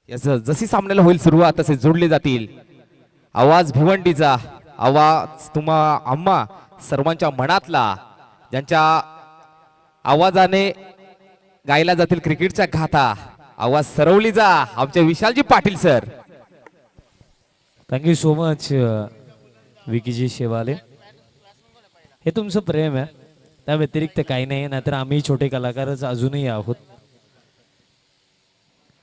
जशी सामन्याला होईल सुरुवात तसे जोडले जातील. आवाज भिवंडीचा, आवाज तुम्हा आम्हा सर्वांच्या मनातला, ज्यांच्या आवाजाने गायला जातील क्रिकेटच्या गाथा, आवाज सरवलीचा आमचे Vishalji Patil sir. Thank you so much Vickyji Shewale. हे तुमचं प्रेम आहे, त्या व्यतिरिक्त काही नाही. नाहीतर आम्ही छोटे कलाकारच अजूनही आहोत.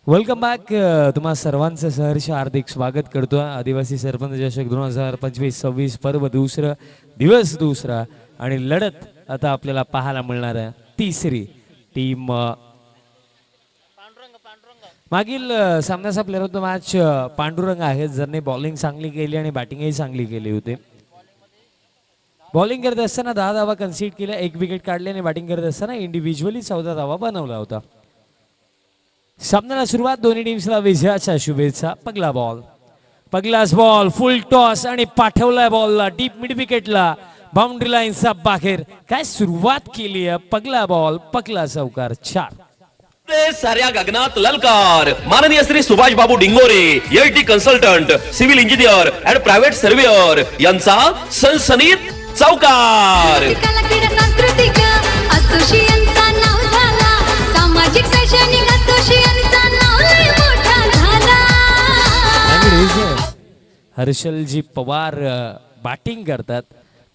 Welcome back. तुम्हा सर्वांचं सहर्ष हार्दिक स्वागत करतो. आदिवासी सरपंच चषक 2025-26 पर्व दुसरा दिवस दुसरा आणि लढत आता आपल्याला पाहायला मिळणार आहे. तिसरी टीम मागील सामन्याचा player of the match Pandurang आहे, ज्यांनी बॉलिंग चांगली केली आणि बॅटिंगही चांगली केली होती. बॉलिंग करत असताना 10 धावा कन्सीड केल्या, 1 विकेट काढली आणि बॅटिंग करत असताना इंडिव्हिज्युअली 14 धावा बनवला होता. सामन्याला सुरुवात दोन्ही टीम्सला विजयाच्या शुभेच्छा. पगलाच बॉल फुल टॉस आणि पाठवलाय बॉलला डीप मिड विकेटला, बाउंड्री लाईनचा बाहेर. काय सुरुवात केली आहे, पगला बॉल पगला चौकार 4. साऱ्या गगनात ललकार. माननीय Shri Subhash Babu Dingore, LT consultant, civil engineer and private surveyor यांचा सनसनीत चौकार. सांस्कृतिक असोसिएशनचा नाव झाला, सामाजिक शैक्षणिक असोसिएशनचा नाव लय मोठा झाला. हर्षलजी पवार बॅटिंग करतात.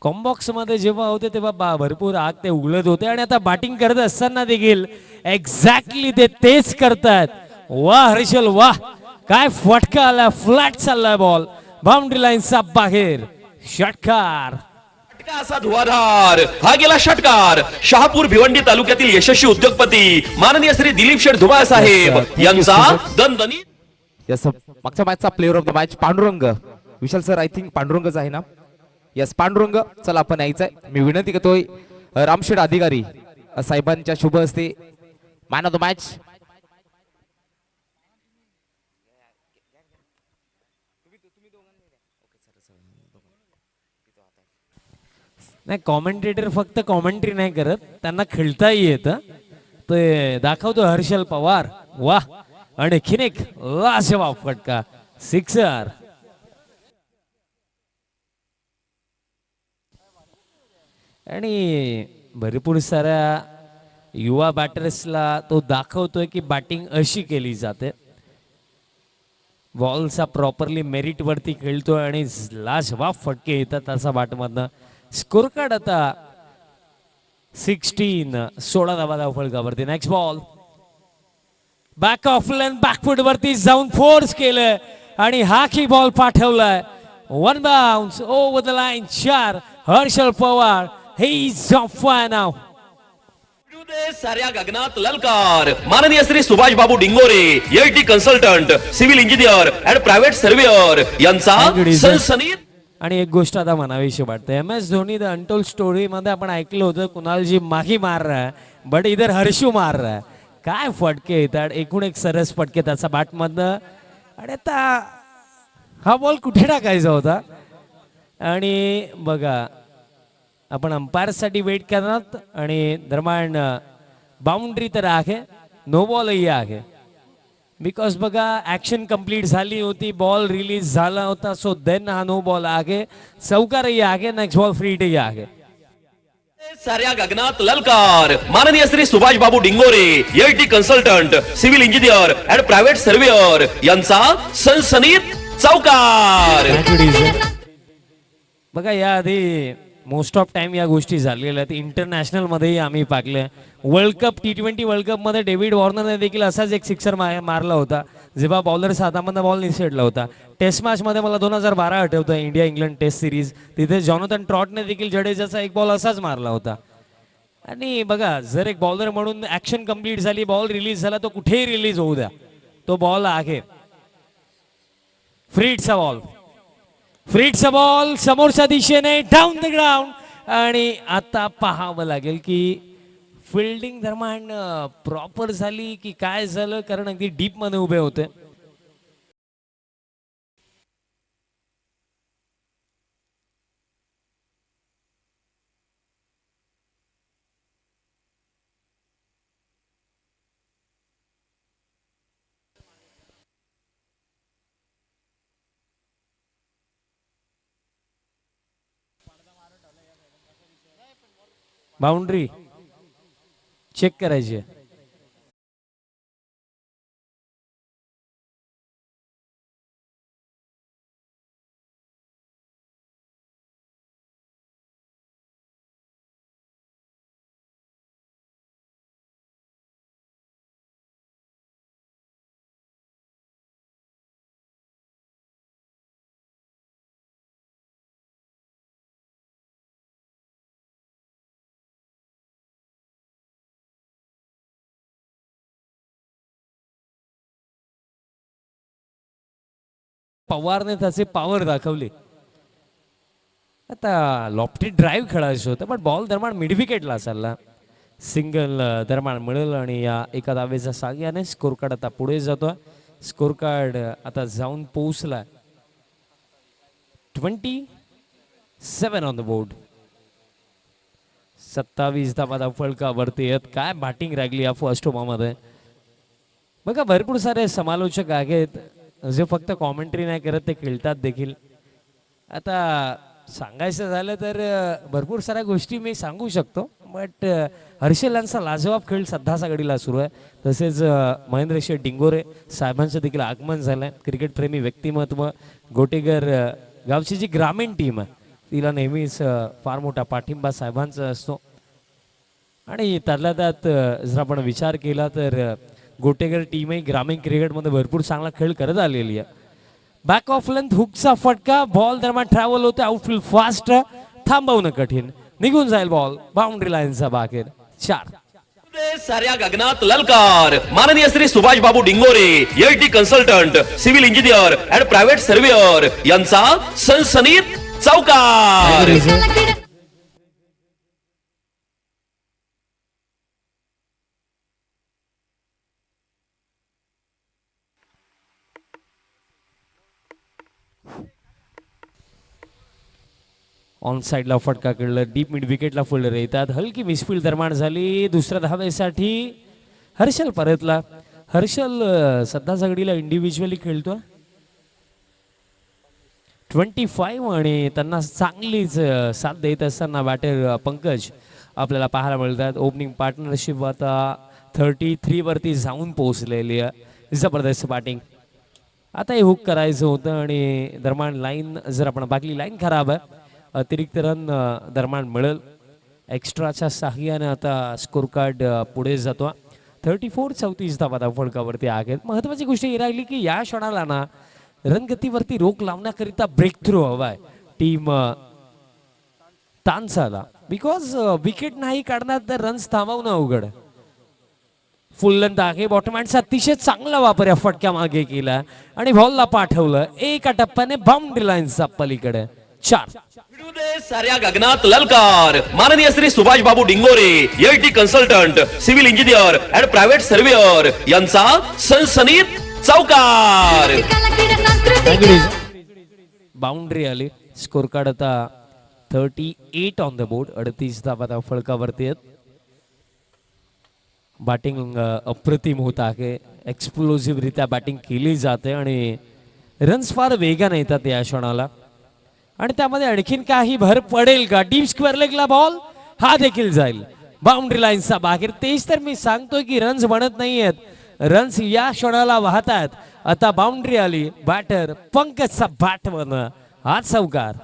कॉम्बॉक्स मध्ये जेव्हा होते तेव्हा भरपूर आग ते उघडत होते आणि आता बॅटिंग करत असताना देखील एक्झॅक्टली ते तेच करतात. वाह हर्षल वाह, काय फटका आला, फ्लॅट चाललाय बॉल, बाउंड्री लाईनचा बाहेर. षटकार असा धुवाधार हा गेला षटकार. शहापूर भिवंडी तालुक्यातील यशस्वी उद्योगपती माननीय श्री दिलीप शेठ धुमाळ साहेब यांचा दणदणीत. यस, मागच्या मॅचचा player of the match Pandurang. Vishal sir, I think पांडुरंगच आहे ना? यस पांडुरंग. चला आपण यायचंय. मी विनंती करतोय रामशेठ अधिकारी साहेबांच्या शुभ हस्ते मॅन ऑफ द मॅच. नाही, कॉमेंटेटर फक्त कॉमेंट्री नाही करत, त्यांना खेळताही येतं. ते दाखवतो हर्षल पवार. वाह, आणखीन एक लाजवाब फटका, सिक्सर. आणि भरपूर साऱ्या युवा बॅटर्सला तो दाखवतोय की बॅटिंग अशी केली जाते. बॉलचा प्रॉपरली मेरिट वरती खेळतोय आणि लाजवाब फटके येतात त्याचा बॅटमधनं. स्कोर कार्ड आता 16 धावा फळकावरती. Next ball back of line back foot वरती जाऊन फोर्स केलंय आणि हा की बॉल पाठवलाय. 1 bounce over the line. 4. Harshal Pawar, he is on fire now. साऱ्या गगनात ललकार. माननीय Shri Subhash Babu Dingore, LT consultant, civil engineer and private surveyor यांचा सनसनीत. आणि एक गोष्ट आता म्हणावीशी वाटते, MS Dhoni the untold story मध्ये आपण ऐकलं होतं कुणालजी माही मार रहा है बट इधर हर्षू मार रहा है. काय फटके येतात, एकूण एक सरस फटके त्याचा बॅट मधनं. आणि आता हा बॉल कुठे टाकायचा होता. आणि बघा, आपण अंपायर साठी वेट करणार आणि दरम्यान बाउंड्री तर आहे, नो बॉलही आहे. बिकॉज बघा ऍक्शन कंप्लीट झाली होती, बॉल रिलीज झाला होता, सो देन हा नो बॉल आहे, चौकारही आहे. नेक्स्ट बॉल फ्रीटही आहे. साऱ्या गगनात ललकार. माननीय Shri Subhash Babu Dingore, LT consultant, civil engineer and private surveyor यांचा सनसनीत चौकार. बघा याआधी मोस्ट ऑफ टाइम या गोष्टी झालेल्या आहेत. इंटरनॅशनल मध्येही आम्ही पाहिलं. World cup T20 world cup मध्ये डेव्हिड वॉर्नरने देखील असाच एक सिक्सर मारला होता जेव्हा बॉलर हातामधनं बॉल निसटला होता. टेस्ट मॅच मध्ये मला 2012 आठवतं, इंडिया इंग्लंड टेस्ट सिरीज. तिथे जॉनथन ट्रॉटने देखील जडेजाचा एक बॉल असाच मारला होता. आणि बघा, जर एक बॉलर म्हणून ऍक्शन कंप्लीट झाली, बॉल रिलीज झाला, तो कुठेही रिलीज होऊ द्या, तो बॉल आहे. फ्रीटचा बॉल समोरच्या दिशेने डाऊन द ग्राउंड. आणि आता पाहावं लागेल की फिल्डिंग दरम्यान प्रॉपर झाली की काय झालं, कारण अगदी डीप मध्ये उभे होते. बाउंड्री चेक करायची आहे. पवारने त्याचे पॉवर दाखवली. आता लॉफ्टी ड्राईव्ह खेळायचं होतं पण बॉल दरम्यान मिड विकेटला चालला. सिंगल दरम्यान मिळेल आणि या एका धावेच्या साह्याने स्कोर कार्ड आता पुढे जातो. स्कोर कार्ड आता जाऊन पोहोचला 27 ऑन द बोर्ड. 27 धावा फलकावरती आहेत. काय बॅटिंग राहिली या फर्स्ट ओव्हरमध्ये. बघा भरपूर सारे समालोचक आहेत जे फक्त कॉमेंट्री नाही करत, ते खेळतात देखील. आता सांगायचं झालं तर भरपूर साऱ्या गोष्टी मी सांगू शकतो, बट हर्षल यांचा लाजवाब खेळ सध्याच्या घडीला सुरू आहे. तसेच महेंद्र शेठ डिंगोरे साहेबांचं देखील आगमन झालं आहे. क्रिकेटप्रेमी व्यक्तिमत्व. गोटेगर गावची जी ग्रामीण टीम आहे तिला नेहमीच फार मोठा पाठिंबा साहेबांचा असतो. आणि त्यातल्या त्यात जर आपण विचार केला तर गोटेगर टीमही ग्रामीण क्रिकेटमध्ये भरपूर चांगला खेळ करत आलेली आहे. बॅक ऑफ लेंथ हुकचा फटका. बॉल दरम्यान ट्रॅव्हल होते. Outfield fast. थांबवणं कठीण. निघून जाईल बॉल बाउंड्री लाईनचा बाहेर. 4. साऱ्या गगनात ललकार. माननीय Shri Subhash Babu Dingore LT consultant civil engineer and private surveyor यांचा सनसनीत चौकार. एकाला किडा ऑन साइडला फटका खेळला. डीप मिड विकेटला फिल्डर येतात. हलकी मिसफील्ड दरम्यान झाली. दुसऱ्या धावेसाठी हर्षल परतला. हर्षल सध्या घडीला इंडिव्हिज्युअली खेळतो 25 आणि त्यांना चांगलीच साथ देत असताना बॅटर पंकज आपल्याला पाहायला मिळतात. ओपनिंग पार्टनरशिप आता 33 वरती जाऊन पोहोचलेली आहे. जबरदस्त बॅटिंग. आता हे हुक करायचं होतं आणि दरम्यान लाईन जर आपण बाकी लाईन खराब आहे. अतिरिक्त रन दरम्यान मिळेल. एक्स्ट्राच्या साह्याने आता स्कोर कार्ड पुढे जातो. 34 धावा फलकावरती आहेत. महत्वाची गोष्ट ही राहिली की या क्षणाला ना रनगतीवरती रोख लावण्याकरिता ब्रेक थ्रू हवाय टीम तानसाला. बिकॉज विकेट नाही काढणार तर रन्स थांबवणं अवघड. फुल लेंथ आहे. बॉटमॅनचा अतिशय चांगला वापर या फटक्या मागे केला आणि बॉलला पाठवलं. एका टप्प्याने बाउंड्री लाईनचा पलीकडे. 4. साऱ्या गगनात ललकार. माननीय Shri Subhash Babu Dingore LT consultant civil engineer and private surveyor यांचा सनसनीत चौकार. एकाला किडा सांस्कृतिक बाउंड्री आली. स्कोर कार्ड आता 38 ऑन द बोर्ड. 38 धावा फलकावरती आहेत. बॅटिंग अप्रतिम होत आहे. एक्सप्लोसिव्ह रित्या बॅटिंग केली जाते आणि रन्स फार वेगाने येतात या क्षणाला. आणि त्यामध्ये आणखीन काही भर पडेल का. डीप स्क्वेअर लेगला बॉल हा देखील जाईल बाउंड्री लाईनचा बाहेर. तेच तर मी सांगतोय की रन्स बनत नाहीयेत. रन्स या क्षणाला वाहतात. आता बाउंड्री आली. बॅटर पंकजचा बॅट वन हा चौकार.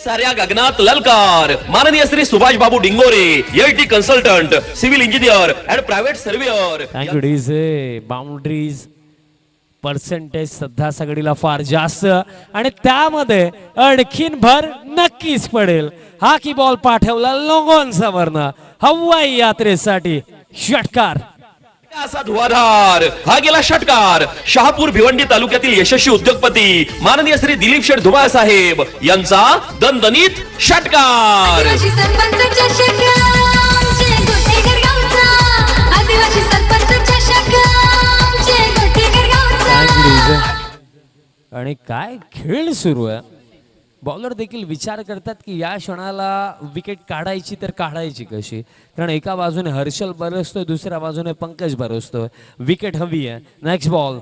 साऱ्या गगनात ललकार. माननीय Shri Subhash Babu Dingore LT consultant civil engineer and private surveyor. Thank you DJ. Boundaries percentage सध्या सगळीला फार जास्त आणि त्यामध्ये आणखीन भर नक्कीच पडेल. हा की बॉल पाठवला लोंगॉनचा वरनं हवाई यात्रेसाठी. षटकार. असा धुवाधार. हा गेला षटकार. शहापूर भिवंडी तालुक्यातील यशस्वी उद्योगपती माननीय श्री दिलीप शेठ धुमाळ साहेब यांचा दणदणीत षटकार. आदिवासी सरपंच चषक आमचे गोटेगर गावचा. आदिवासी सरपंच चषक आमचे गोटेगर गावचा. आणि काय खेळ सुरू आहे. बॉलर देखील विचार करतात की या क्षणाला विकेट काढायची तर काढायची कशी. कारण एका बाजूने हर्षल बरसतोय, दुसऱ्या बाजूने पंकज बरसतोय. विकेट हवी आहे. Next ball.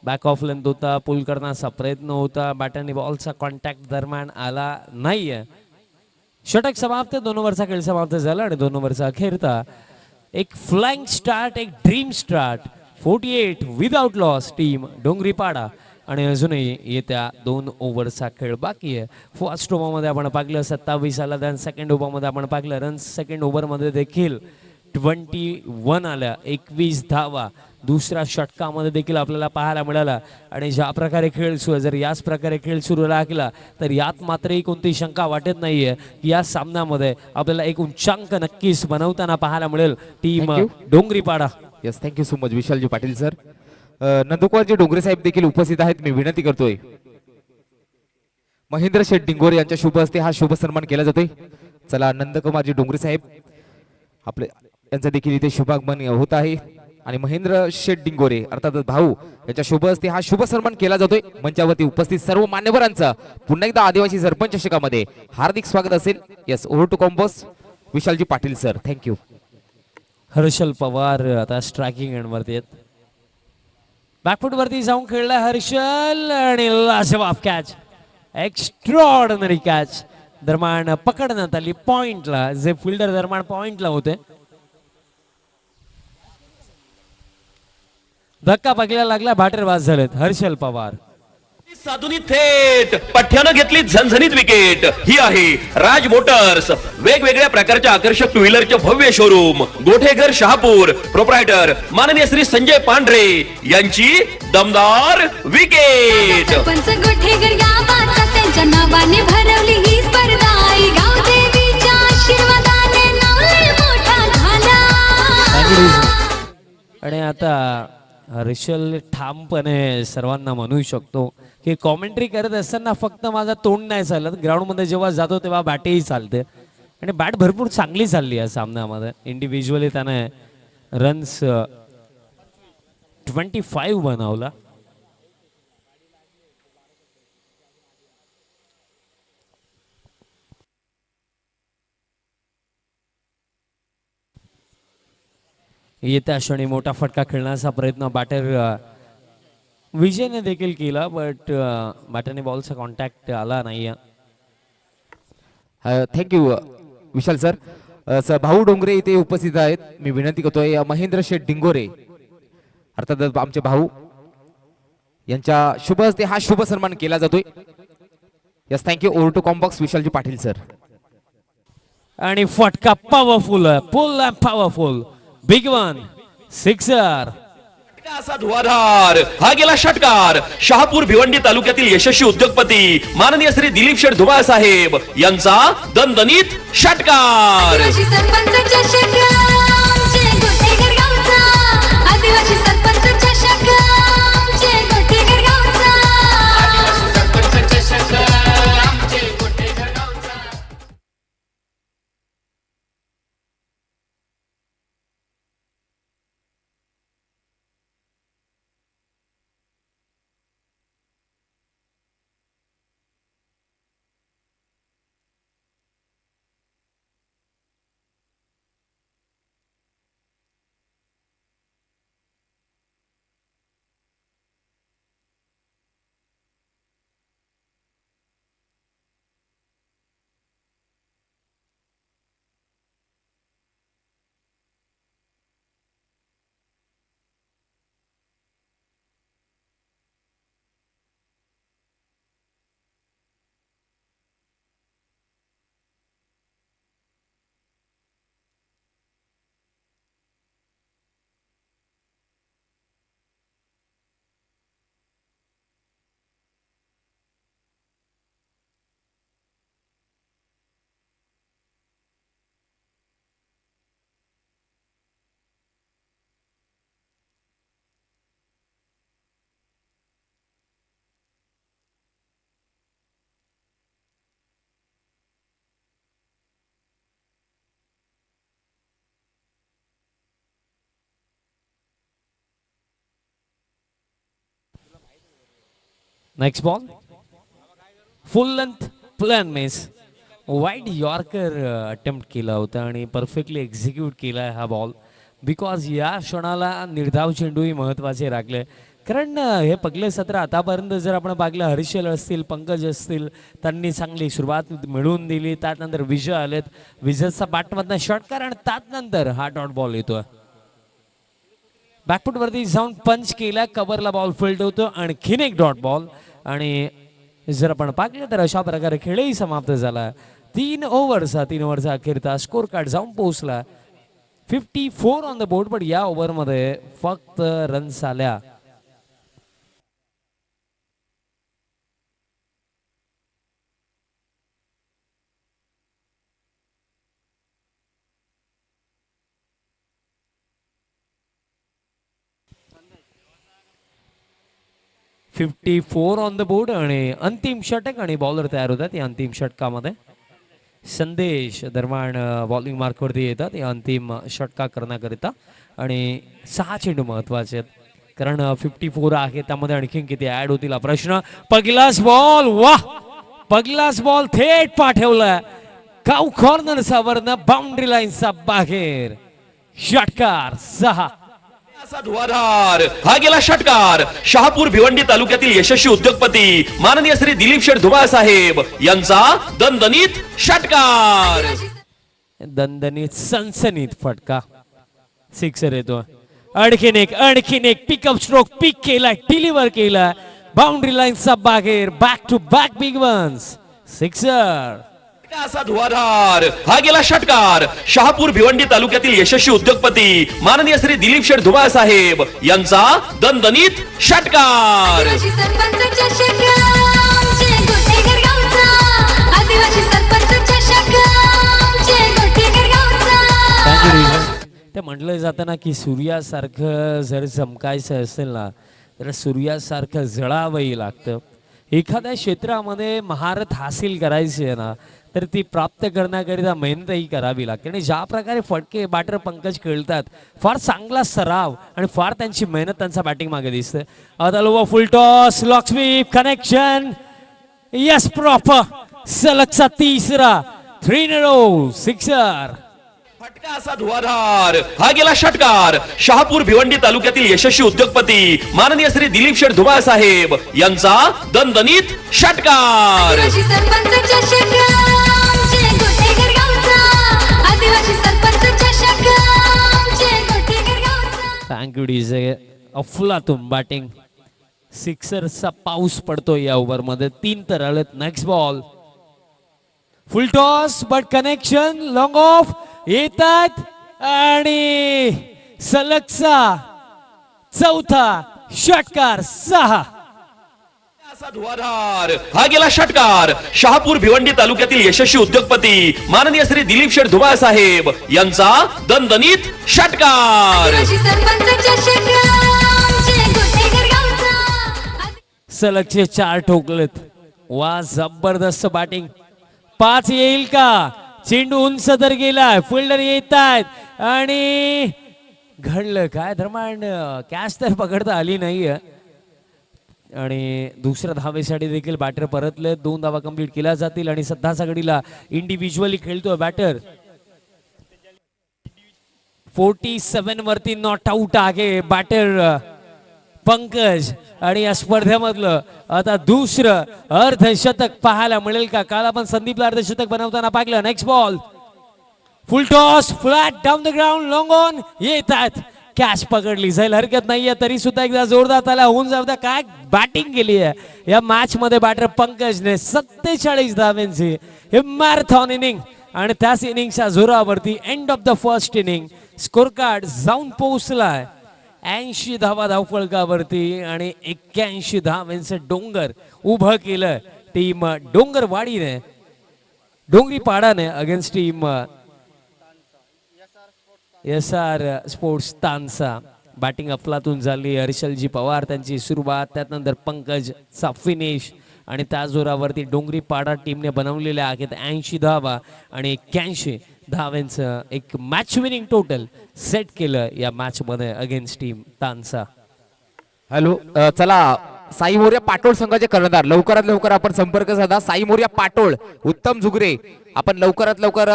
Back of length होता. पुल करण्याचा प्रयत्न होता. बॅटरने बॉलचा कॉन्टॅक्ट दरम्यान आला नाहीये. षटक समाप्त, 2 ओव्हरचा खेळ समाप्त झाला आणि 2 ओव्हरचा अखेरता एक फ्लाइंग स्टार्ट, एक dream start. 48 without loss team Dongripada. आणि अजूनही येत्या 2 ओव्हरचा खेळ बाकी आहे. फर्स्ट ओव्हरमध्ये आपण पाहिलं 27 आला, then सेकंड ओव्हरमध्ये आपण पाहिलं रन्स. सेकंड ओव्हरमध्ये देखील 21 आल्या, 21 धावा दुसऱ्या षटकामध्ये देखील आपल्याला पाहायला मिळाला. आणि ज्या प्रकारे खेळ सुरू जर याच प्रकारे खेळ सुरू राहिला तर यात मात्रही कोणती शंका वाटत नाहीये की या सामन्यामध्ये आपल्याला एक उच्चांक नक्कीच बनवताना पाहायला मिळेल team Thank you. Dongripada. Yes, thank you so much Vishalji Patil sir. Nandkumarji Dongre साहेब देखील उपस्थित आहेत. मी विनंती करतोय महेंद्र शेठ डिंगोरे यांच्या शुभ हस्ते हा शुभ सन्मान केला जातोय. चला नंदकुमारजी डोंगरे साहेब आपले यांचा देखील इथे शुभागमन होत आहे. आणि महेंद्र शेठ डिंगोरे अर्थात भाऊ यांच्या शुभ हस्ते हा शुभ सन्मान केला जातोय. मंचावरती उपस्थित सर्व मान्यवरांचं पुन्हा एकदा आदिवासी सरपंच चषकामध्ये हार्दिक स्वागत असेल. यस, ओव्हर टू कॉम्पोस विशालजी पाटील सर. थँक्यू. हर्षल पवार आता स्ट्रायकिंग एंडवरती आहेत. बॅकफूट वरती जाऊन खेळला हर्षल आणि लाजवाब कॅच, एक्स्ट्रॉर्डनरी कॅच दरम्यान पकडण्यात आली पॉइंटला. जे फिल्डर दरम्यान पॉइंटला होते, धक्का पकडायला लागला, बॅटर बाद झालेत हर्षल पवार. साधुनी थेट पठ्यानं घेतली झणझणीत विकेट. ही आहे राज मोटर्स, वेगवेगळ्या प्रकारच्या आकर्षक टू व्हीलरचे भव्य शोरूम, गोठेघर शहापूर. प्रोप्रायटर माननीय श्री संजय पांढरे यांची दमदार विकेट. सरपंच गोठेकर गावाचा त्यांच्या नावाने भरवली ही स्पर्धा. आई गाव देवीच्या आशीर्वादाने नाव लय मोठा झाला. आणि आता हर्षल ठामपणे सर्वांना म्हणू शकतो की कॉमेंट्री करत असताना फक्त माझा तोंड नाही चालत, ग्राउंडमध्ये जेव्हा जातो तेव्हा बॅटही चालते. आणि बॅट भरपूर चांगली चालली या सामन्यामध्ये. इंडिव्हिज्युअली त्याने रन्स 25 बनवला. येत्या क्षणी मोठा फटका खेळण्याचा प्रयत्न बॅटर विजयने देखील केला, बट बॅटरने बॉलचा कॉन्टॅक्ट आला नाही. थँक्यू विशाल सर. भाऊ डोंगरे इथे उपस्थित आहेत. मी विनंती करतोय महेंद्र शेठ डिंगोरे अर्थात आमचे भाऊ यांच्या शुभ हस्ते हा शुभ सन्मान केला जातोय. Yes, thank you. Over to combox Vishalji Patil sir. आणि फटका powerful, full and powerful, big one, sixer. असा धुवाधार हा गेला षटकार. शहापूर भिवंडी तालुक्यातील यशस्वी उद्योगपती माननीय श्री दिलीप शेठ धुमाळ साहेब यांचा दणदणीत षटकार. आदिवासी सरपंच चषक आमचे गोठेकर गावचा. आदिवासी सरपंच चषक आमचे गोठेकर गावचा. नेक्स्ट बॉल फुल length plan miss. Wide yorker attempt केला होता आणि परफेक्टली एक्झिक्यूट केला हा बॉल. बिकॉज या क्षणाला निर्धाव चेंडूही महत्त्वाचे राखले. कारण हे पगले सत्र आतापर्यंत जर आपण पाहिलं हर्षल असतील पंकज असतील त्यांनी चांगली सुरुवात मिळवून दिली. त्यानंतर विजय आलेत. विजयचा बॅटमधनं षटकार आणि त्यानंतर हा डॉट बॉल येतोय. बॅकफूट वरती जाऊन पंच केला. कव्हरला बॉल फील्ड होतो. आणखीन एक डॉट बॉल. आणि जर आपण पाहिलं तर अशा प्रकारे खेळही समाप्त झाला. 3 ओव्हरचा अखेरचा स्कोर कार्ड जाऊन पोहोचला 54 ऑन द बोर्ड. पण या ओव्हरमध्ये फक्त रन्स आल्या 54 ऑन द बोर्ड. आणि अंतिम षटक आणि बॉलर तयार होतात या अंतिम षटकामध्ये. संदेश दरम्यान बॉलिंग मार्कवरती येतात या अंतिम षटका करण्याकरिता. आणि 6 चेंडू महत्वाचे आहेत कारण 54 आहे. त्यामध्ये आणखीन किती ऍड होतील हा प्रश्न. पहिलाच बॉल, वा पहिलाच बॉल थेट पाठवला काऊ कॉर्नर सावरनं बाउंड्री लाईनचा बाहेर. षटकार 6. असा धुवाधार हा गेला षटकार. शहापूर भिवंडी तालुक्यातील यशस्वी उद्योगपती माननीय श्री दिलीप शेठ धुमाळ साहेब यांचा दणदणीत षटकार. दणदणीत सनसनीत फटका. सिक्सर येतो. आणखीन एक पिकअप स्ट्रोक पिक केला, डिलिव्हर केला बाउंड्री लाईनचा बाहेर. Back to back big ones. Sixer. असा धुवाधार हा गेला षटकार. शहापूर भिवंडी तालुक्यातील यशस्वी उद्योगपती माननीय श्री दिलीप शेठ धुमाळ साहेब यांचा दणदणीत षटकार. आदिवासी सरपंच चषक आमचे गोटेकर गावचा. आदिवासी सरपंच चषक आमचे गोटेकर गावचा. ते म्हटलं जातं ना की सूर्यासारखं जर चमकायचं असेल ना तर सूर्यासारखं जळावंही लागतं. एखाद्या क्षेत्रामध्ये महारत हासिल करायची आहे ना तर ती प्राप्त करण्याकरिता मेहनतही करावी लागते. आणि ज्या प्रकारे फटके बॅटर पंकज खेळतात फार चांगला सराव आणि फार त्यांची मेहनत त्यांचा बॅटिंग मागे दिसते. आता full toss, lock sweep, connection, yes proper. सलगचा तिसरा 3 in a row सिक्सर. फटका असा धुवाधार हा गेला षटकार. शहापूर भिवंडी तालुक्यातील यशस्वी उद्योगपती माननीय श्री दिलीप शेठ धुमाळ साहेब यांचा दणदणीत षटकार. आदिवासी सरपंच चषक आमचे गोटेकर गावचा. आदिवासी सरपंच चषक आमचे गोटेकर गावचा. Thank you DJ. अफलातून बॅटिंग. सिक्सरचा पाऊस पडतो या ओव्हर मध्ये. 3 तर आलेत. Next ball. Full toss but connection long of येतात. आणि सलगचा चौथा षटकार 6. असा धुवाधार हा गेला षटकार. शहापूर भिवंडी तालुक्यातील यशस्वी उद्योगपती माननीय श्री दिलीप शेठ धुमाळ साहेब यांचा दणदणीत षटकार. आदिवासी सरपंच चषक आमचे गोटेकर गावचा. सलगचे 4 ठोकलेत. वा जबरदस्त बॅटिंग. 5 येईल का? चेंडू उंच तर गेला. फिल्डर येत आहेत आणि घडलं काय धर्मांड. कॅच तर पकडता आली नाहीये. आणि दुसऱ्या धावेसाठी देखील बॅटर परतले. 2 धावा कंप्लीट केल्या जातील. आणि सध्याच्या घडीला इंडिव्हिज्युअली खेळतोय बॅटर. 47 वरती नॉट आउट आहे बॅटर पंकज. आणि या स्पर्धेमधलं आता दुसरं अर्धशतक पाहायला मिळेल का? काल आपण संदीपला अर्धशतक बनवताना पाहिलं. Next ball. Full toss, flat down the ground, long on येतात. कॅच पकडली जाईल हरकत नाहीये. तरी सुद्धा एकदा जोरदार त्याला होऊन जाऊ द्या. काय बॅटिंग केली आहे या मॅच मध्ये बॅटर पंकजने. 47 धावांची हे मॅरेथॉन इनिंग. आणि त्याच इनिंगच्या जोरावरती end of the first inning score card जाऊन पोहोचलाय 80 धावा धावफलकावरती. आणि 81 धावांचं डोंगर उभं केलं टीम डोंगरवाडीने, डोंगरी पाडाने against team SR sports Tansa. Batting अफलातून झाली. हर्षलजी पवार त्यांची सुरुवात. त्यानंतर पंकजचा फिनिश. आणि त्या जोरावरती डोंगरी पाडा टीमने बनवलेल्या आहेत 80 धावा आणि 81 धावांचं एक मॅच विनिंग टोटल सेट केलं या मॅच मध्ये अगेन्स्ट टीम तानसा. हॅलो, चला साई मोर्या पाटोळ संघाचे कर्णधार लवकरात लवकर आपण संपर्क साधा. साई मोर्या पाटोळ, उत्तम झुगरे, आपण लवकरात लवकर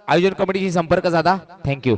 आयोजन कमिटीशी संपर्क साधा. थँक्यू.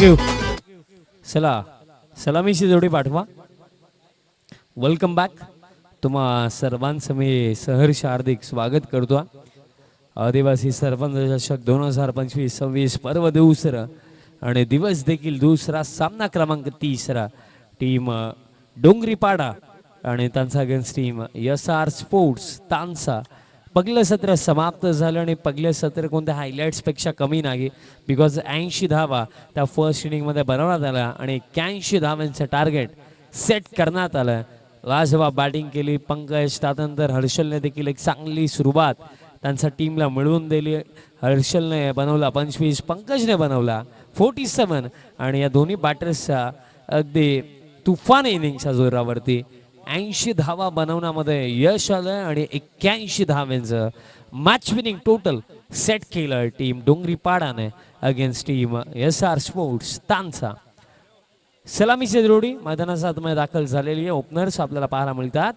थँक्यू. चला सलामीची जोडी पाठवा. Welcome back. तुम्हा सर्वांचं मी सहर्ष हार्दिक स्वागत करतो. आदिवासी सरपंच चषक 2025-26 पर्व दुसरं आणि दिवस देखील दुसरा, सामना क्रमांक 3. टीम डोंगरीपाडा आणि त्यांचा against team SR sports Tansa. पहिलं सत्र समाप्त झालं आणि पहिलं सत्र कोणत्या हायलाईट्सपेक्षा कमी नाही, बिकॉज 80 धावा त्या फर्स्ट इनिंगमध्ये बनवण्यात आल्या आणि 81 धावांचं टार्गेट सेट करण्यात आलं. लाजवाब बॅटिंग केली पंकज. त्यानंतर हर्षलने देखील एक चांगली सुरुवात त्यांच्या टीमला मिळवून दिली. हर्षलने बनवला 25, पंकजने बनवला 47 आणि या दोन्ही बॅटर्सच्या अगदी तुफान इनिंगच्या जोरावरती 80 धावा बनवण्यामध्ये यश आलं आणि 81 धावांचं मॅच विनिंग टोटल सेट केलं टीम डोंगरीपाडाने against team SR sports Tansa. सलामीची जोडी मैदानाच्या आतमध्ये दाखल झालेली आहे. ओपनर्स आपल्याला पाहायला मिळतात.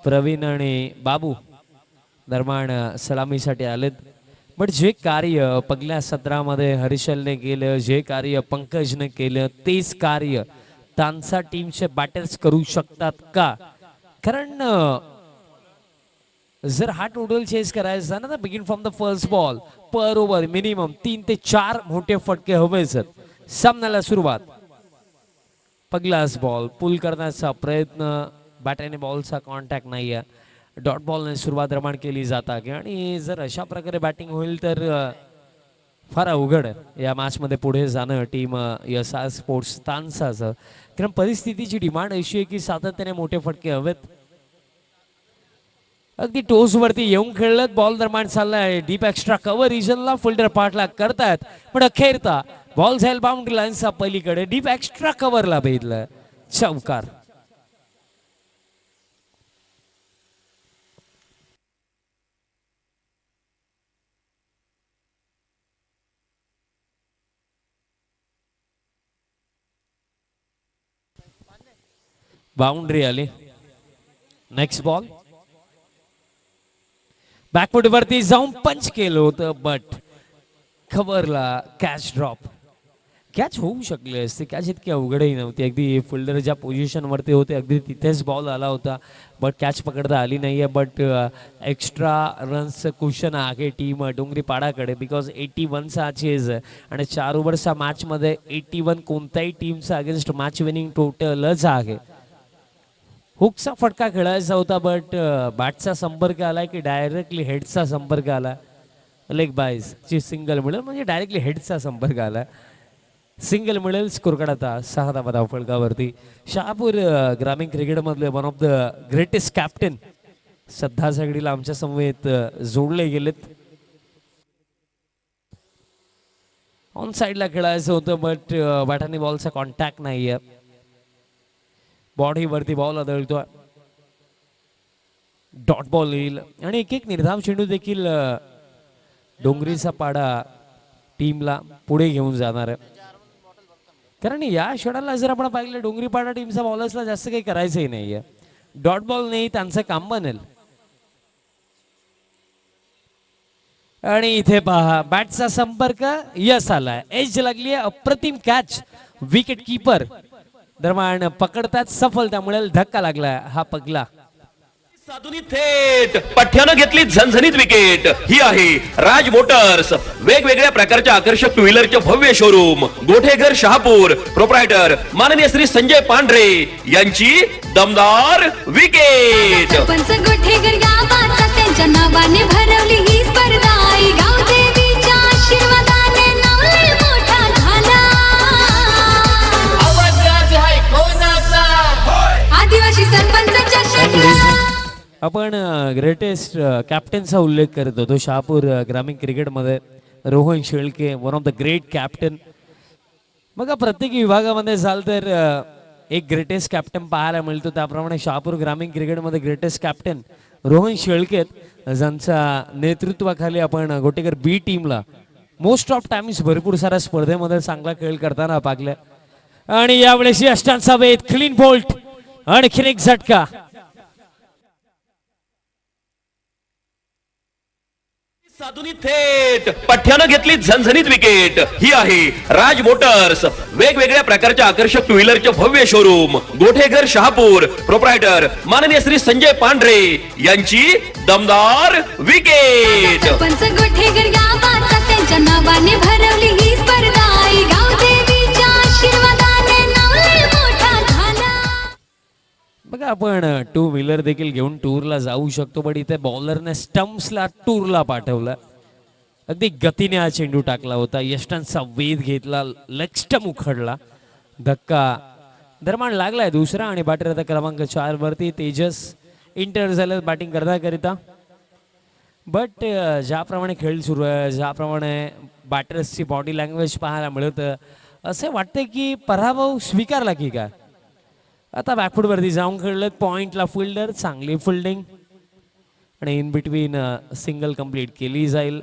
प्रवीण आणि बाबू दरम्यान सलामीसाठी आलेत. बट जे कार्य पहिल्या सत्रामध्ये हर्षलने केलं, जे कार्य पंकजने केलं, तेच कार्य तानसा टीमचे बॅटर्स करू शकतात का? कारण जर हा टोटल चेस करायचा ना, तर begin from the first ball per over minimum 3 ते 4 मोठे फटके हवेच. सामन्याला सुरुवात. पहिलाच बॉल पुल करण्याचा प्रयत्न, बॅटने बॉलचा कॉन्टॅक्ट नाही आहे. डॉट बॉलने सुरुवात निर्माण केली जाता आणि जर अशा प्रकारे बॅटिंग होईल तर फार अवघड आहे या मॅचमध्ये पुढे जाणं टीम SR स्पोर्ट्स तानसाचं. कारण परिस्थितीची डिमांड अशी आहे की सातत्याने मोठे फटके हवेत. अगदी टोचवरती येऊन खेळत बॉल दरम्यान चाललाय डीप एक्स्ट्रा कव्हर रिजनला. फिल्डर पाठला करतायत पण अखेरता बॉल जाईल बाउंड्री लाईनचा पलीकडे. डीप एक्स्ट्रा कव्हरला भेटलं. चौकार. बाउंड्री आली. नेक्स्ट बॉल बॅकफुट वरती जाऊन पंच केलं होतं बट खबरला कॅच ड्रॉप. कॅच होऊ शकले असते, कॅच इतकी अवघडही नव्हती. अगदी फिल्डर ज्या पोझिशन वरती होते अगदी तिथेच बॉल आला होता, बट कॅच पकडता आली नाहीये. बट एक्स्ट्रा रन्सचं क्वेश्चन आहे टीम डोंगरीपाडाकडे, बिकॉज 81चा चेज आहे आणि 4 ओव्हरच्या मॅचमध्ये 81 कोणत्याही टीमचा अगेन्स्ट मॅच विनिंग टोटलच आहे. हुकचा फटका खेळायचा होता बट बॅटचा संपर्क आला की डायरेक्टली हेडचा संपर्क आला. लेग बाईज ची सिंगल मिळेल, म्हणजे डायरेक्टली हेडचा संपर्क आला. सिंगल मिळेल. स्कोर काढता 6 धावा धावफलकावरती. शहापूर ग्रामीण क्रिकेटमधले one of the greatest captain सध्या सगळीला आमच्या समवेत जोडले गेलेत. ऑन साईडला खेळायचं होतं बट बॅटाने बॉलचा कॉन्टॅक्ट नाही आहे. बॉडीवरती बॉल आदळतोय. डॉट बॉल येईल आणि एक निर्धाव चेंडू देखील डोंगरीचा पाडा टीमला पुढे घेऊन जाणार आहे. कारण या क्षणाला जर आपण पाहिलं डोंगरीपाडा टीमचा बॉलर्सला जास्त काही करायचंही नाहीये. डॉट बॉल नाही त्यांचं काम बनेल. आणि इथे पहा बॅटचा संपर्क यस आलाय. एज लागली. अप्रतिम कॅच. विकेट किपर दरम्यान पकडतात सफल, त्यामुळे धक्का लागला. हा पगला साधुनी थेट पठ्यानं घेतली झणझणीत विकेट. ही आहे राज मोटर्स. वेगवेगळ्या प्रकारच्या आकर्षक टू व्हीलरचे भव्य शोरूम. गोठेघर शहापूर. प्रोप्रायटर माननीय श्री संजय पांढरे यांची दमदार विकेट. सरपंच गोठेकर गावाचा त्यांच्या नावाने भरवली ही स्पर्धा. गाव देवीच्या आशीर्वादाने नाव लय मोठा झाला. आदिवासी सरपंचाच्या शक्ला. आपण ग्रेटेस्ट कॅप्टनचा उल्लेख करत होतो शहापूर ग्रामीण क्रिकेटमध्ये. Rohan Shelke one of the great captain. बघा प्रत्येक विभागामध्ये जाल तर एक ग्रेटेस्ट कॅप्टन पाहायला मिळतो. त्याप्रमाणे शहापूर ग्रामीण क्रिकेटमध्ये ग्रेटेस्ट कॅप्टन रोहन शेळके, ज्यांच्या नेतृत्वाखाली आपण गोटेकर बी टीमला मोस्ट ऑफ टाइम्स भरपूर साऱ्या स्पर्धेमध्ये चांगला खेळ करताना पाहिलं. आणि यावेळेस अष्टांचा वेध क्लीन बोल्ट. आणखीन एक झटका. साधुनी थेट पठ्यानं घेतली झणझणीत विकेट. ही आहे राज मोटर्स, वेगवेगळ्या प्रकारच्या आकर्षक टू व्हीलरचे भव्य शोरूम. गोठेघर शहापूर, प्रोप्रायटर माननीय श्री संजय पांढरे यांची दमदार विकेट. सरपंच गोठेकर गावाचा त्यांच्या नावाने भरवली ही स्पर्धा. आई गाव देवीच्या आशीर्वादाने नाव लय मोठा झाला. बघा आपण टू व्हीलर देखील घेऊन टूरला जाऊ शकतो, पण इथे बॉलरने स्टम्प्सला टूरला पाठवलं. अगदी गतीने हा चेंडू टाकला होता, यष्टांचा वेध घेतला, लेग स्टम्प उखडला, धक्का दरम्यान लागलाय दुसरा. आणि बॅटर आता क्रमांक 4 वरती तेजस इंटर झालं बॅटिंग करता करिता. बट ज्याप्रमाणे खेळ सुरू आहे, ज्याप्रमाणे बॅटर्सची बॉडी लँग्वेज पाहायला मिळतं, असे वाटते की पराभव स्वीकारला की काय. आता बॅकफूटवरती जाऊन खेळलं, पॉइंटला फिल्डर, चांगली फिल्डिंग आणि इन बिटवीन सिंगल कंप्लीट केली जाईल.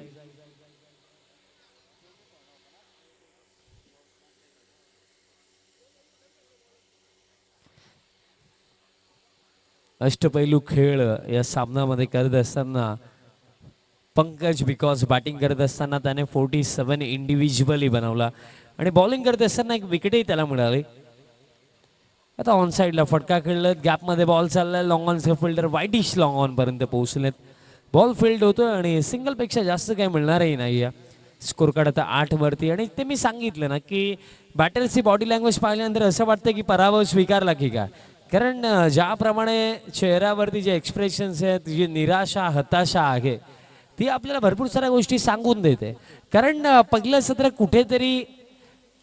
अष्टपैलू खेळ या सामन्यामध्ये करत असताना पंकज बिकॉज बॅटिंग करत असताना त्याने 47 इंडिव्हिज्युअली बनवला आणि बॉलिंग करत असताना एक विकेटही त्याला मिळाली. आता ऑन साईडला फटका खेळलं, गॅपमध्ये बॉल चाललाय, लॉंग ऑनचे फिल्डर वाईटिश लॉंग ऑन पर्यंत पोहोचलेत. बॉल फील्ड होतोय आणि सिंगलपेक्षा जास्त काही मिळणारही नाही आहे. स्कोर कार्ड आता 8 वरती. आणि ते मी सांगितलं ना की बॅटर्सची बॉडी लँग्वेज पाहिल्यानंतर असं वाटतं की पराभव स्वीकारला की काय. कारण ज्याप्रमाणे चेहऱ्यावरती जे एक्सप्रेशन्स आहेत, जी निराशा हताशा आहे, ती आपल्याला भरपूर साऱ्या गोष्टी सांगून देते. कारण पहिलं सत्र कुठेतरी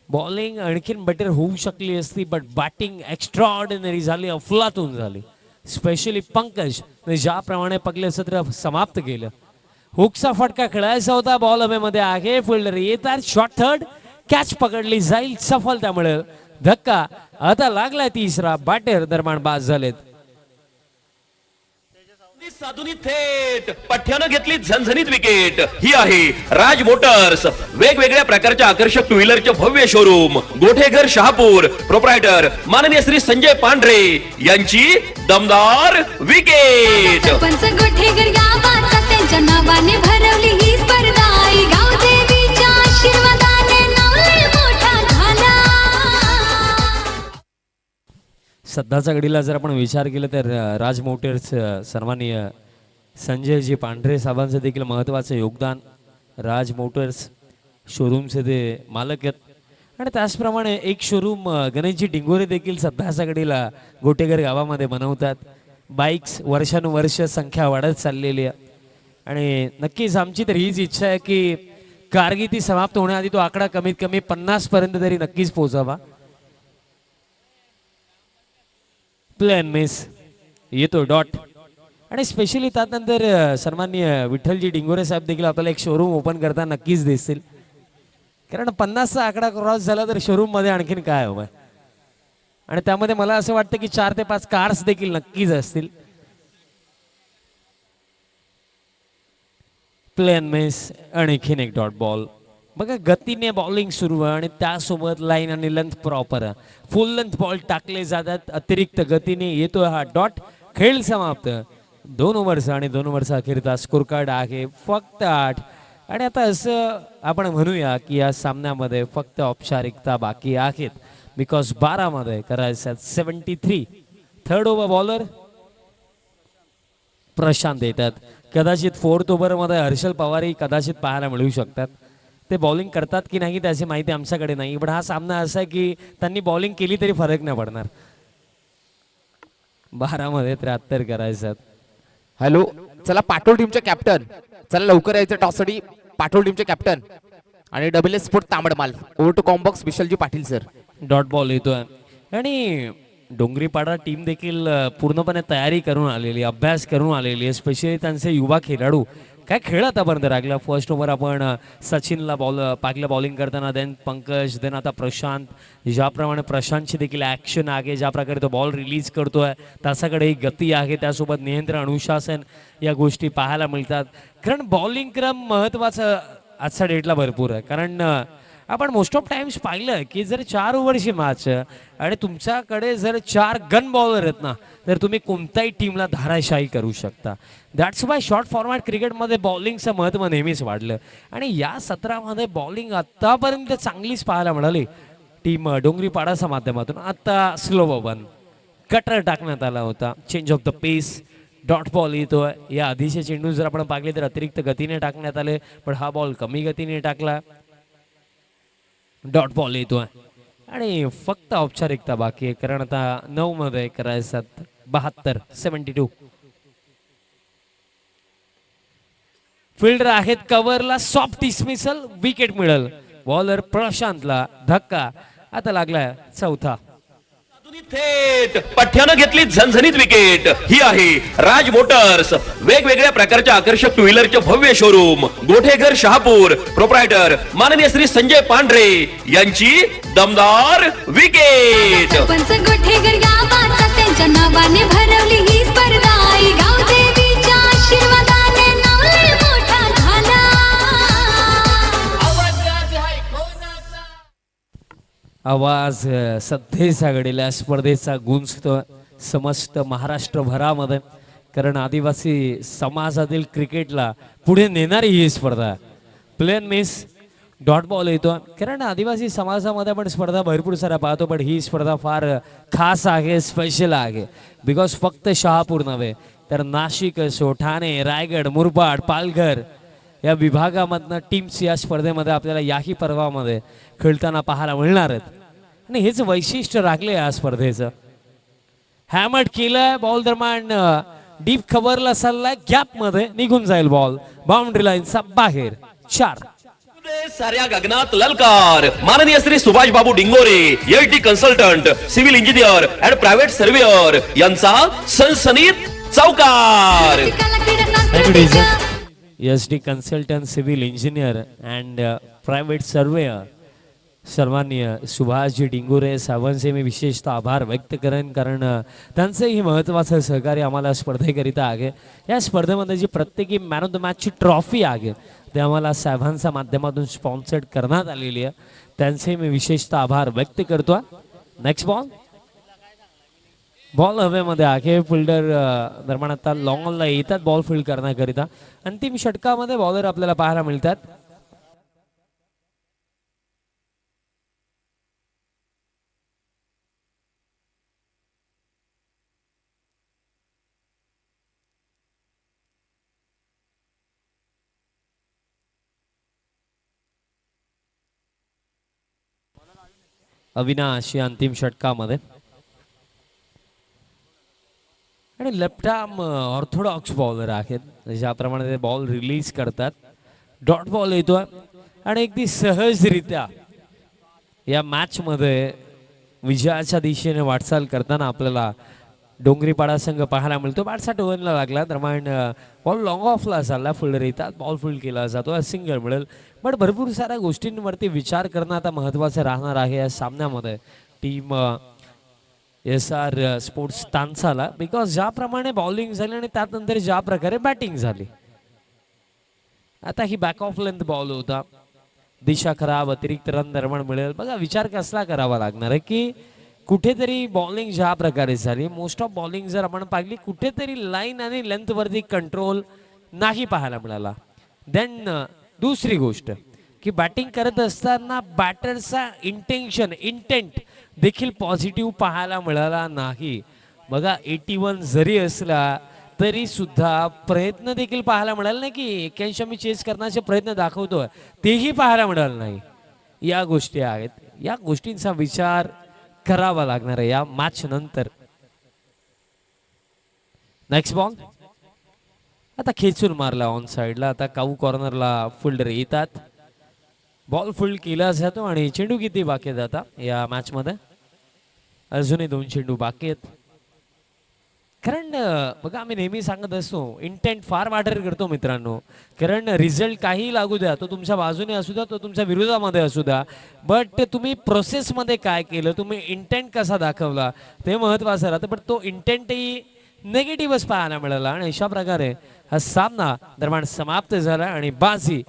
बॉलिंग आणखीन बेटर होऊ शकली असती, बट बॅटिंग एक्स्ट्राऑर्डिनरी झाली, अफलातून झाली. स्पेशली पंकज ज्याप्रमाणे पहिलं सत्र समाप्त केलं. हुकचा फटका खेळायचा होता, बॉल हवेमध्ये आहे, फिल्डर येतात, शॉट थर्ड, कॅच पकडली जाईल, सफलता मिळेल. धक्का आता लागलाय तिसरा, बॅटर दरम्यान बाद झालेत. साधुनी थेट पठ्यानं घेतली झणझणीत विकेट. ही आहे राज मोटर्स, वेगवेगळ्या प्रकारच्या आकर्षक टू व्हीलरचे भव्य शोरूम. गोठेघर शहापूर, प्रोप्रायटर माननीय श्री संजय पांढरे यांची दमदार विकेट. सरपंच गोठेकर गावाचा त्यांच्या नावाने भरवली ही स्पर्धा. आई गाव देवीच्या आशीर्वादाने नाव लय मोठा झाला. सध्याच्या घडीला जर आपण विचार केला तर राज मोटर्स सन्माननीय संजयजी पांढरे साहेबांचं देखील महत्त्वाचं योगदान. राज मोटर्स शोरूमचे ते मालक आहेत. आणि त्याचप्रमाणे एक शोरूम गणेशजी डिंगोरे देखील सध्याच्या घडीला गोटेघर गावामध्ये बनवतात. बाईक्स वर्षानुवर्ष संख्या वाढत चाललेली आहे. आणि नक्कीच आमची तर हीच इच्छा आहे की कारगिती समाप्त होण्याआधी तो आकडा कमीत कमी 50 पर्यंत तरी नक्कीच पोहोचावा. प्लॅन मिस येतो डॉट. आणि स्पेशली त्यानंतर सन्माननीय विठ्ठलजी डिंगोरे साहेब देखील आपल्याला एक शोरूम ओपन करताना नक्कीच दिसतील. कारण 50चा आकडा क्रॉस झाला तर शोरूम मध्ये आणखीन काय हवं. आणि त्यामध्ये मला असं वाटतं की 4 ते 5 कार्स देखील नक्कीच असतील. प्लॅन मिस आणखीन एक डॉट बॉल. बघा गतीने बॉलिंग सुरू आहे आणि त्यासोबत लाईन आणि लेंथ प्रॉपर आहे. फुल लेंथ बॉल टाकले जातात अतिरिक्त गतीने. येतोय हा डॉट. खेळ समाप्त. 2 ओव्हर्स आणि 2 ओव्हरचा अखेरचा स्कोर कार्ड आहे फक्त 8. आणि आता असं आपण म्हणूया की या सामन्यामध्ये फक्त औपचारिकता बाकी आहेत. बिकॉज 12 मध्ये करायचं 73. थर्ड ओव्हर बॉलर प्रशांत येतात. कदाचित 4th ओव्हरमध्ये हर्षल पवारही कदाचित पाहायला मिळू शकतात. ते बॉलिंग करतात की नाही त्याची माहिती आमच्याकडे नाही. पण हा सामना असा आहे की त्यांनी बॉलिंग केली तरी फरक नाही पडणार. 12 मध्ये 73 करायचं. हॅलो, चला पाटोल टीमचे कॅप्टन, चला लवकर यायचं टॉससाठी. पाटोल टीमचे कॅप्टन आणि WS sport Tambadmal. Over to combox Vishalji Patil sir. Dot ball येतोय. आणि डोंगरीपाडा टीम देखील पूर्णपणे तयारी करून आलेली, अभ्यास करून आलेली आहे. स्पेशली त्यांचे युवा खेळाडू काय खेळ आतापर्यंत लागला. फर्स्ट ओव्हर आपण सचिनला पाकला बॉलिंग करताना, देन पंकज, देन आता प्रशांत. ज्याप्रमाणे प्रशांतची देखील ॲक्शन आहे, ज्या प्रकारे तो बॉल रिलीज करतोय त्याच्याकडे गती आहे, त्यासोबत नियंत्रण, अनुशासन या गोष्टी पाहायला मिळतात. कारण बॉलिंग क्रम महत्त्वाचा आजच्या डेटला भरपूर आहे. कारण आपण मोस्ट ऑफ टाइम्स पाहिलं की जर 4 ओव्हरची मॅच आणि तुमच्याकडे जर 4 गन बॉलर आहेत ना, तर तुम्ही कोणत्याही टीमला धाराशाही करू शकता. दॅट्स वाय शॉर्ट फॉर्मॅट क्रिकेटमध्ये बॉलिंगचं महत्त्व नेहमीच वाढलं आणि या सत्रामध्ये बॉलिंग आत्तापर्यंत चांगलीच पाहायला मिळाली टीम डोंगरीपाडाच्या माध्यमातून. आता स्लो बॉबन कटर टाकण्यात आला होता, change of the pace, dot ball येतोय. या आधीचे चेंडू जर आपण पाहिले तर अतिरिक्त गतीने टाकण्यात आले, पण हा बॉल कमी गतीने टाकला. डॉट बॉल येतोय आणि फक्त औपचारिकता बाकी आहे, कारण आता 9 मध्ये करायचं 72 72. फिल्डर आहेत कव्हरला, सॉफ्ट डिसमिसल, विकेट मिळेल. बॉलर प्रशांतला धक्का. आता लागलाय चौथा. थेट पठ्यानं घेतली झणझणीत विकेट. ही आहे राज मोटर्स, वेगवेगळ्या प्रकारच्या आकर्षक टू व्हीलरचे भव्य शोरूम, गोठेघर शहापूर. प्रोप्रायटर माननीय श्री संजय पांढरे यांची दमदार विकेट. सरपंच गोठेकर गावाचा त्यांच्या नावाने भरवली ही स्पर्धा. आई गाव देवीच्या आशीर्वादाने नाव लय मोठा झाला. आवाज सध्याच्या घडीला स्पर्धेचा गुंजतो समस्त महाराष्ट्रभरामध्ये, कारण आदिवासी समाजातील क्रिकेटला पुढे नेणारी ही स्पर्धा. प्लेन मिस, डॉट बॉल येतो, कारण आदिवासी समाजामध्ये आपण स्पर्धा भरपूर साऱ्या पाहतो, पण ही स्पर्धा फार खास आहे, स्पेशल आहे. बिकॉज फक्त शहापूर नव्हे तर नाशिक असो, ठाणे, रायगड, मुरबाड, पालघर या विभागामधनं टीम्स या स्पर्धेमध्ये आपल्याला याही पर्वामध्ये खेळताना पाहायला मिळणार आहेत. आणि हेच वैशिष्ट्य राखले या स्पर्धेचं. हॅमट केलं बॉल दरम्यान, डीप कव्हरला चाललाय, गॅप मध्ये निघून जाईल बॉल, बाउंड्री लाईनचा बाहेर. 4. साऱ्या गगनात ललकार. माननीय Shri Subhash Babu Dingore, LT consultant, civil engineer and private surveyor यांचा सनसनीत चौकार. कला क्रीडा सांस्कृतिक SD consultant, civil engineer and private surveyor सर्वांनी सुभाषजी डिंगोरे साहेबांचे मी विशेषतः आभार व्यक्त करेन, कारण त्यांचंही महत्त्वाचं सहकार्य आम्हाला स्पर्धेकरिता आहे. या स्पर्धेमध्ये जी प्रत्येकी मॅन ऑफ द मॅचची ट्रॉफी आहे ते आम्हाला साहेबांच्या माध्यमातून स्पॉन्सर्ड करण्यात आलेली आहे. त्यांचे मी विशेषतः आभार व्यक्त करतो. नेक्स्ट बॉल, बॉल हवेमध्ये आहे. फिल्डर दरम्यान आता लॉंग ऑनला येतात बॉल फील्ड करण्याकरिता. अंतिम षटकामध्ये बॉलर आपल्याला पाहायला मिळतात. अविनाश या अंतिम षटकामध्ये, आणि लेफ्ट आर्म ऑर्थोडॉक्स बॉलर आहेत, ज्याप्रमाणे ते बॉल रिलीज करतात. डॉट बॉल येतोय आणि अगदी सहजरित्या या मॅचमध्ये विजयाच्या दिशेने वाटचाल करताना आपल्याला डोंगरीपाडा संघ पाहायला मिळतो. बॅटचा टोनला लागला दरम्यान बॉल लॉंग ऑफला चालला, फिल्डर येतात, बॉल फील्ड केला जातो, सिंगल मिळेल. पण भरपूर साऱ्या गोष्टींवरती विचार करणं आता महत्त्वाचं राहणार आहे या सामन्यामध्ये टीम SR स्पोर्ट्स तानसाला. बिकॉज ज्याप्रमाणे बॉलिंग झाली आणि त्यानंतर ज्या प्रकारे बॅटिंग झाली, आता ही बॅक ऑफ लेंथ बॉल होता, दिशा खराब, अतिरिक्त रन दरम्यान मिळेल. बघा विचार कसला करावा लागणार आहे की कुठेतरी बॉलिंग ज्या प्रकारे झाली, मोस्ट ऑफ बॉलिंग जर आपण पाहिली कुठेतरी लाईन आणि लेंथ वरती कंट्रोल नाही पाहायला मिळाला. देन दुसरी गोष्ट की बॅटिंग करत असताना बॅटरचा इंटेंट देखील पॉझिटिव्ह पाहायला मिळाला नाही. बघा 81 जरी असला तरी सुद्धा प्रयत्न देखील पाहायला मिळाला नाही की 81 मी चेस करण्याचे प्रयत्न दाखवतोय तेही पाहायला मिळालं नाही. या गोष्टी आहेत, या गोष्टींचा विचार करावा लागणार आहे या मॅच नंतर. नेक्स्ट बॉल आता खेचून मारला ऑन साइडला. आता काऊ कॉर्नरला फिल्डर येतात, बॉल फील्ड केला जातो. आणि चेंडू किती बाकी आहेत आता या मॅच मध्ये? अजूनही 2 चेंडू बाकी आहेत. कारण बघा आम्ही नेहमी सांगत असतो इंटेंट फार मॅटर करतो मित्रांनो. कारण रिझल्ट काही लागू द्या, तो तुमच्या बाजूने असू द्या, तो तुमच्या विरोधामध्ये असू द्या, बट तुम्ही प्रोसेसमध्ये काय केलं, तुम्ही इंटेंट कसा दाखवला ते महत्त्वाचं राहतं. पण तो इंटेंटही नेगेटिव्हच पाहायला मिळाला आणि अशा प्रकारे हा सामना दरम्यान समाप्त झाला आणि बाजी